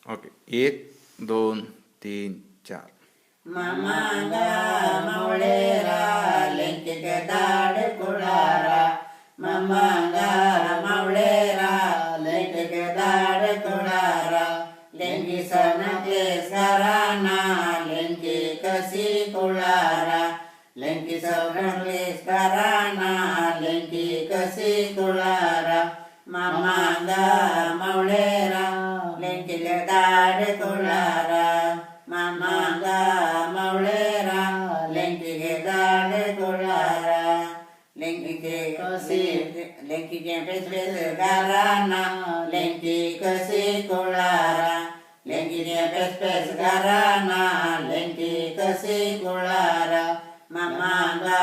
Okay, 1 2 3 4. ममांगा मौळेरा लेंकिग दाड कुळारा ममांगा मौळेरा लेंकिग दाड कुळारा लेंगी सनके सराना लेंकी कसी कुळारा लेंकी सनके सराना लेंकी कसी कुळारा ममांगा मौळेरा लेंकिग दाड कुळारा ममांगा मौळेरा लेंकिगे दाड कुळारा लेंकिगे कसी लेंकिगे पेस गाराना लेंकी कसी कुळारा लेंकिगे पेस गाराना लेंकी कसी कुळारा ममांगा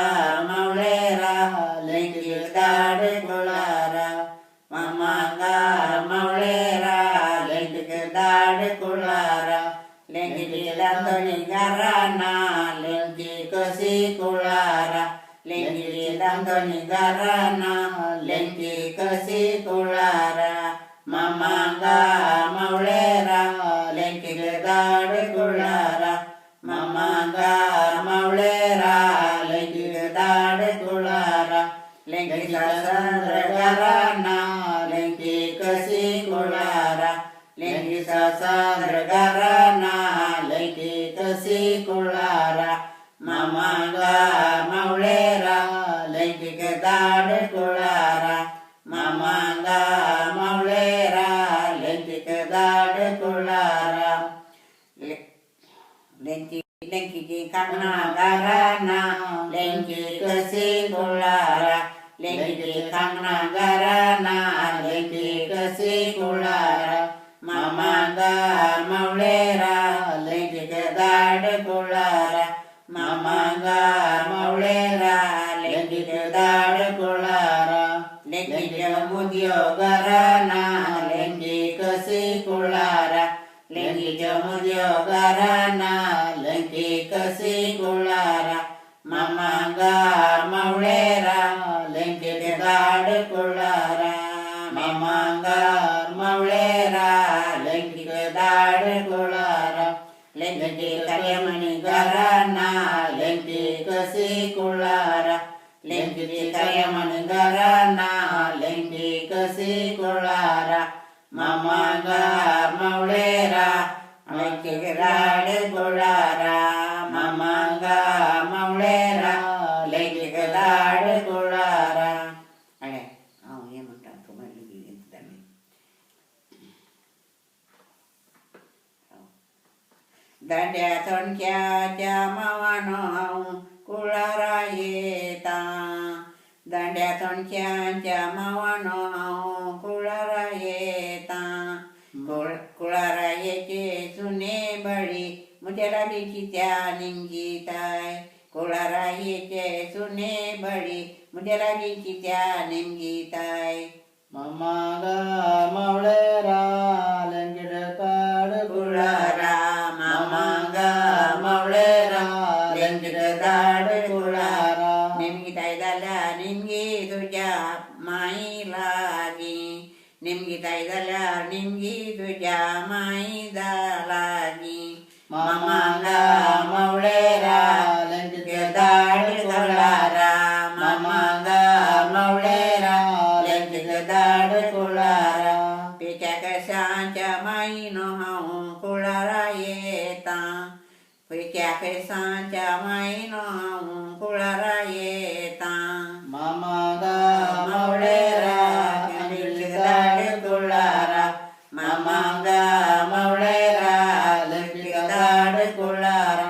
मौळेरा लेंकिगे दाड कुळारा ममांगा मौळेरा लेंकिगे दाड कुळारा लेंकी दांतणी गाराना लेंकी कसी कुळारा लेंकी दांतणी गाराना लेंकी कसी कुळारा ममांगा मौळेरा लेंकी दाड कुळारा ममांगा मौळेरा लेंकी दाड कुळारा लेंकी सासंद्र गाराना लेंकी कसी कुळारा लेंकी सासंद्र गाराना लेंकी कसी कुळारा ममांगा मौळेरा लेंकी दाड कुळारा ममांगा मौळेरा लेंकी दाड कुळारा लेंकी लेंकी कांगना गाराना लेंकी कसी कुळारा लेंकी कांगना गाराना लेंकी कसी कुळारा ममांगा मौळेरा लेंकिग दाड कुळारा ममांगा मौळेरा लेंकिग दाड कुळारा लेंकिग मुदियो गाराना लेंकी कसी कुळारा लेंकिग मुदियो गाराना लेंकी कसी कुळारा ममांगा मौळेरा लेंकिग दाड कुळारा ममांगा मौळेरा लेंकिग दाड कुळारा लेंकी करेमणी गाराना लेंकी कसी कुळारा लेंकी करेमणी गाराना लेंकी कसी कुळारा ममांगा मौळेरा लेंकिग दाड कुळारा ममांगा मौळेरा लेंकिग दाड कुळारा. अरे हे म्हणतात तुम्हाला दांड्या तणक्याच्या मावानो कुळारा येता दांड्या तणक्याच्या मावानो कुळारा येता कुळारा येचे सुने बळी मुझ्या लागीची त्या निंगीताय कुळारा येचे सुने बळी मुझ्या लागीची त्या निंगीताय ममांगा मौळेरा लेंकिग दाड कुळारा ममांगा मौळेरा लेंकिग दाड कुळारा निमगी तायदाला निमगी तुझ्या माई लागी निमगी तायदाला निमगी तुझ्या माई लागी ममांगा मौळेरा लेंकिग दाड कुळारा ममांगा मौळेरा लेंकिग दाड कुळारा पेच्या कशाच्या माईनो हाऊ कुळारा येता पेच्या कशाच्या माईनो हाऊ कुळारा येता ममांगा मौळेरा लेंकिग दाड कुळारा ममांगा मौळेरा लेंकिग दाड कुळारा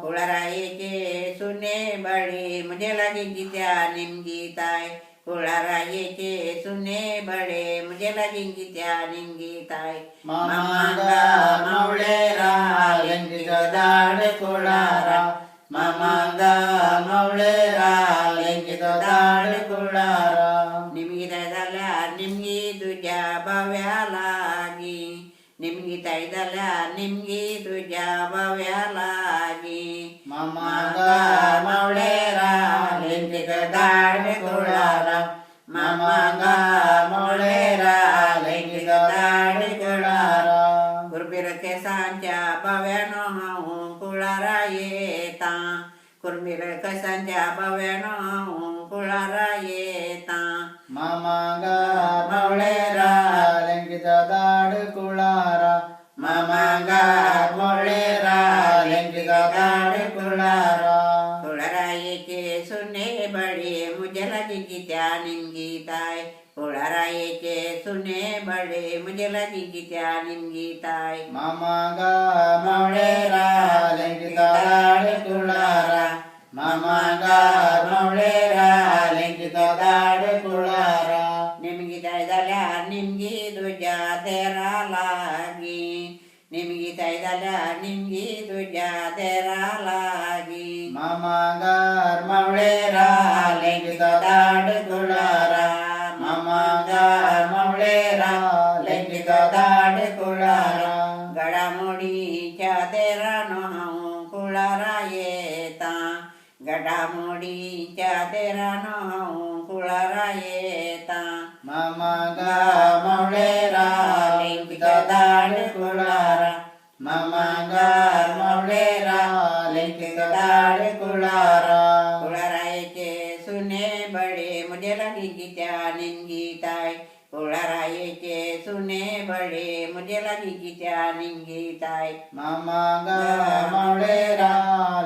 कुळारा येचे सुने बळी मुझे लागीची त्या निमगीताय कुळारा येचे सुने बळे मुझे लागीची त्या निमगीताय ममांगा मौळेरा लेंकिग दाड कुळारा ममांगा मौळेरा लेंकिग दाड कुळारा निमगी तायदाला निमगी तुझ्या बाव्या लागी निमगी तायदाला निमगी तुझ्या बाव्या लागी ममांगा मौळेरा लेंकिग दाड कुळारा ममांगा मौळेरा लेंकिग दाड कुळारा गुरुबीर केसांच्या बाव्यानो कुळारा येता कुर्मिर केसांच्या बाव्यानो कुळारा येता मामांगा मावळेरा लेंकीचा दाड कुळारा मामांगा मावळेरा लेंकीचा दाड कुळारा कुळारायेचे सुने बडे मुजला जिगित्या निंगीताय कुळारायेचे सुने बडे मुजला जिगित्या निंगीताय मामांगा मावळेरा लेंकीचा दाड कुळारा मामांगा मावळेरा लेंकीचा दाड कुळारा निमगीताय झाल्या निमगी तुझ्या तेरा लागी निमगीताय झाल्या निमगी तुझ्या तेरा लागी मामांगार मावळेरा लेंकीचा दाड कुळारा मामांगार मावळेरा लेंकीचा दाड कुळारा घडामोडीच्या तेरा नो कुळारा येता घडामोडीच्या तेरा नो कुळारा येता मामांगार मावळेरा लेंकीचा दाड कुळारा मामांगार मावळेरा लेंकीचा दाड कुळारा कुळारायचे सुने बडे मुझे लगी गीत्या निंगीताय कुळारायचे सुने बडे मुझे लगी गीत्या निंगीताय मामांगार मावळेरा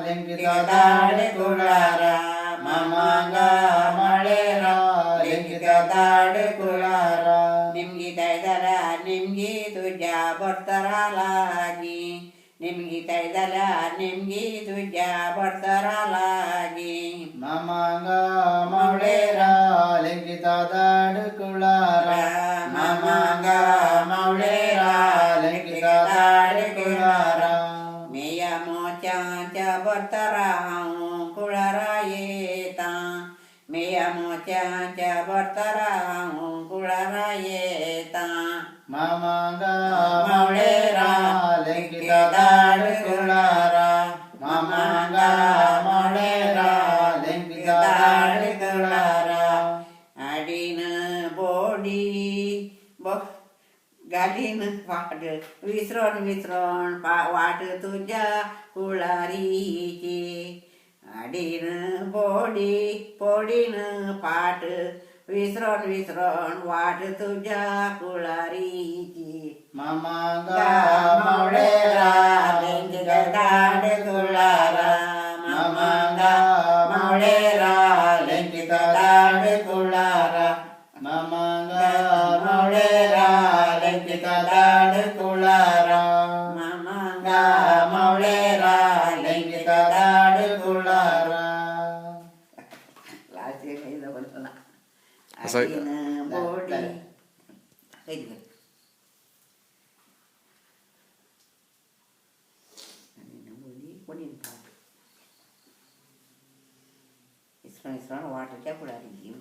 लेंकीचा दाड कुळारा मामांगार मावळेरा लेंकीचा दाड कुळारा निमगीताय झाला निमगी तुझ्या बर्तरा लागी निमगीताय झाला निमगी तुझ्या बर्तरा लागी मामांगार मावळेरा लेंकीचा दाड कुळारा मामांगार मावळेरा लेंकीचा दाड कुळारा मेया मोच्याच्या बर्तरा कुळारा येता मेया मोच्याच्या बर्तरा कुळारा येता मामांगार मावळेरा लेंकीचा दाड कुळारा मामांगार मावळेरा लेंकीचा दाड कुळारा आडीन बोडी गाडीन वाट विसरून विसरून वाट तुझ्या कुळारीची आडीन बोडी पोडीन पाट विसरून विसरून वाट तुझ्या कुळारीची मामांगार मावळेरा लेंकीचा दाड कुळारा मामांगार मावळेरा लेंकीचा दाड कुळारा मामांगार मावळेरा लेंकीचा दाड कुळारा मामांगार मावळेरा लेंकीचा दाड कुळारा आडीन बोडी वाटच्या पुढारी